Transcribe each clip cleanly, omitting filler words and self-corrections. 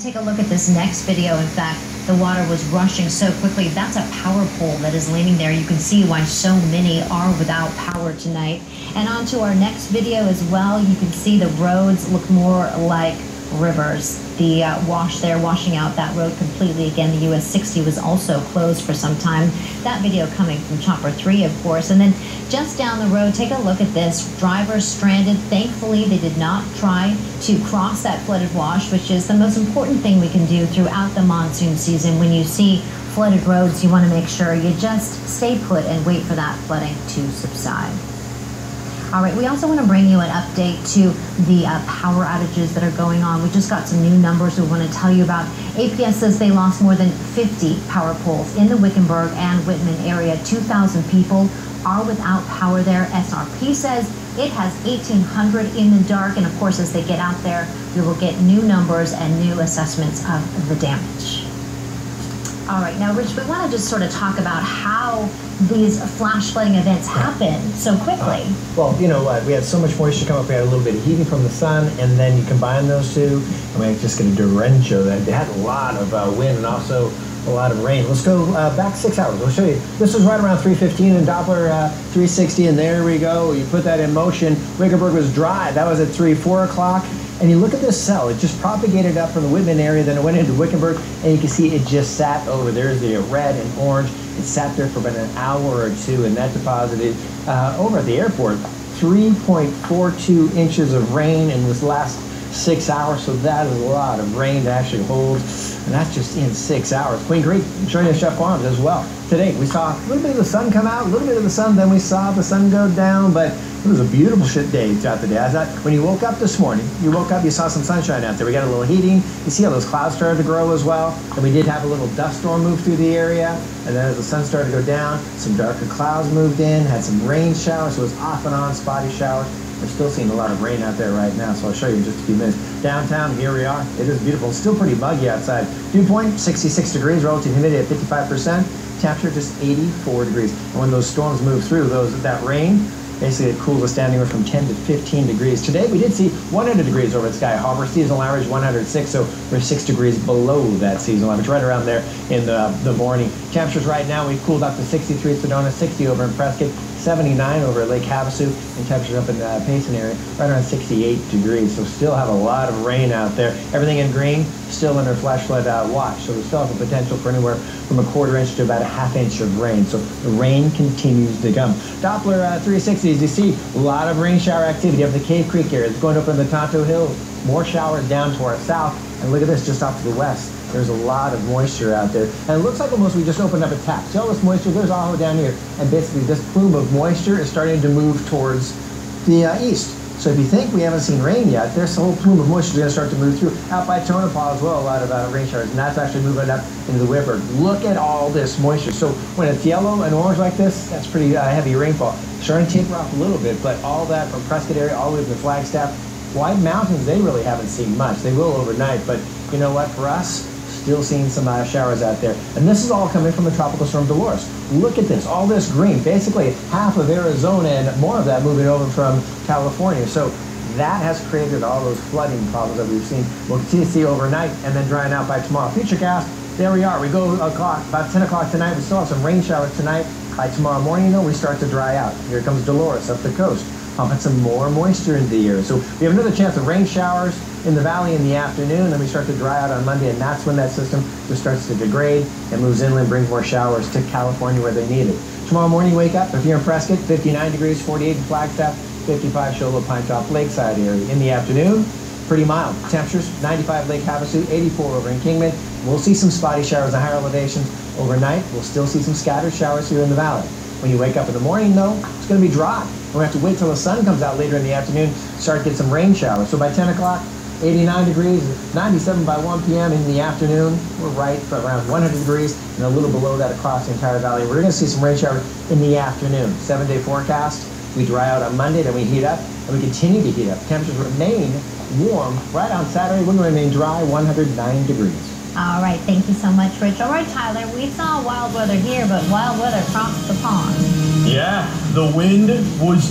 And take a look at this next video. In fact, the water was rushing so quickly. That's a power pole that is leaning there. You can see why so many are without power tonight. And on to our next video as well. You can see the roads look more like rivers. The wash there, washing out that road completely. Again, the US 60 was also closed for some time. That video coming from Chopper 3, of course. And then just down the road, take a look at this. Drivers stranded. Thankfully, they did not try to cross that flooded wash, which is the most important thing we can do throughout the monsoon season. When you see flooded roads, you want to make sure you just stay put and wait for that flooding to subside. All right, we also want to bring you an update to the power outages that are going on. We just got some new numbers we want to tell you about. APS says they lost more than 50 power poles in the Wickenburg and Whitman area. 2,000 people are without power there. SRP says it has 1,800 in the dark. And of course, as they get out there, we will get new numbers and new assessments of the damage. All right, now, Rich, we want to just sort of talk about how these flash flooding events happen so quickly. Well, you know what? We had so much moisture come up. We had a little bit of heating from the sun, and then you combine those two, and we just get a derecho. That they had a lot of wind and also a lot of rain. Let's go back 6 hours. We'll show you. This was right around 3:15 in Doppler 360, and there we go. You put that in motion. Wickenburg was dry. That was at 4 o'clock. And you look at this cell, it just propagated up from the Whitman area, then it went into Wickenburg, and you can see it just sat over. There's the red and orange. It sat there for about an hour or two, and that deposited over at the airport 3.42 inches of rain in this last 6 hours. So that is a lot of rain to actually hold, and that's just in 6 hours. Queen Creek joining Chef Farms as well. Today we saw a little bit of the sun come out, a little bit of the sun, then we saw the sun go down, but it was a beautiful day throughout the day. I thought when you woke up this morning, you woke up, you saw some sunshine out there. We got a little heating. You see how those clouds started to grow as well. And we did have a little dust storm move through the area. And then as the sun started to go down, some darker clouds moved in, had some rain showers. So it was off and on, spotty showers. We're still seeing a lot of rain out there right now, so I'll show you in just a few minutes. Downtown, here we are. It is beautiful. It's still pretty muggy outside. Dew point, 66 degrees, relative humidity at 55%. Temperature just 84 degrees. And when those storms move through, that rain, basically it cools us down anywhere from 10 to 15 degrees. Today we did see 100 degrees over at Sky Harbor. Seasonal average 106, so we're 6 degrees below that seasonal average, right around there in the morning. Temperatures right now, we've cooled up to 63 at Sedona, 60 over in Prescott, 79 over at Lake Havasu, and temperatures up in the Payson area, right around 68 degrees. So still have a lot of rain out there. Everything in green, still under flash flood watch. So we still have the potential for anywhere from a quarter inch to about a half inch of rain. So the rain continues to come. Doppler 360, as you see, a lot of rain shower activity up the Cave Creek area. It's going up in the Tonto Hill. More showers down to our south. And look at this, just off to the west. There's a lot of moisture out there. And it looks like almost we just opened up a tap. See all this moisture? There's Aho down here. And basically this plume of moisture is starting to move towards the east. So if you think we haven't seen rain yet, there's a whole plume of moisture going to start to move through. Out by Tonopah as well, a lot of rain showers. And that's actually moving up into the Wickenburg. Look at all this moisture. So when it's yellow and orange like this, that's pretty heavy rainfall. Starting to taper off a little bit, but all that from Prescott area all the way to the Flagstaff. White Mountains, they really haven't seen much. They will overnight, but you know what? For us, still seeing some showers out there. And this is all coming from the tropical storm Dolores. Look at this, all this green. Basically, half of Arizona and more of that moving over from California. So that has created all those flooding problems that we've seen. We'll continue to see overnight and then drying out by tomorrow. Futurecast, there we are. We go about 10 o'clock tonight. We still have some rain showers tonight. By tomorrow morning, though, we start to dry out. Here comes Dolores up the coast, pumping some more moisture into the air. So we have another chance of rain showers in the valley in the afternoon, then we start to dry out on Monday, and that's when that system just starts to degrade and moves inland, brings more showers to California where they need it. Tomorrow morning, wake up, if you're in Prescott, 59 degrees, 48 in Flagstaff, 55 Show Low Pine Top Lakeside area. In the afternoon, pretty mild. Temperatures, 95 Lake Havasu, 84 over in Kingman. We'll see some spotty showers at higher elevations. Overnight, we'll still see some scattered showers here in the valley. When you wake up in the morning, though, it's going to be dry. We're going to have to wait till the sun comes out later in the afternoon, start to get some rain showers. So by 10 o'clock, 89 degrees, 97 by 1 p.m. in the afternoon. We're right around 100 degrees and a little below that across the entire valley. We're going to see some rain showers in the afternoon. 7-day forecast. We dry out on Monday, then we heat up, and we continue to heat up. Temperatures remain warm. Right on Saturday, we're going to remain dry, 109 degrees. All right, thank you so much, Rich. All right, Tyler, we saw wild weather here, but wild weather across the pond. Yeah, the wind was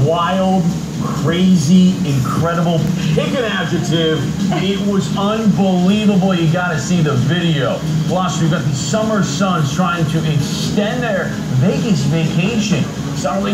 wild, crazy, incredible. Pick an adjective. It was unbelievable. You got to see the video. Plus, we've got the summer suns trying to extend their Vegas vacation. Starlink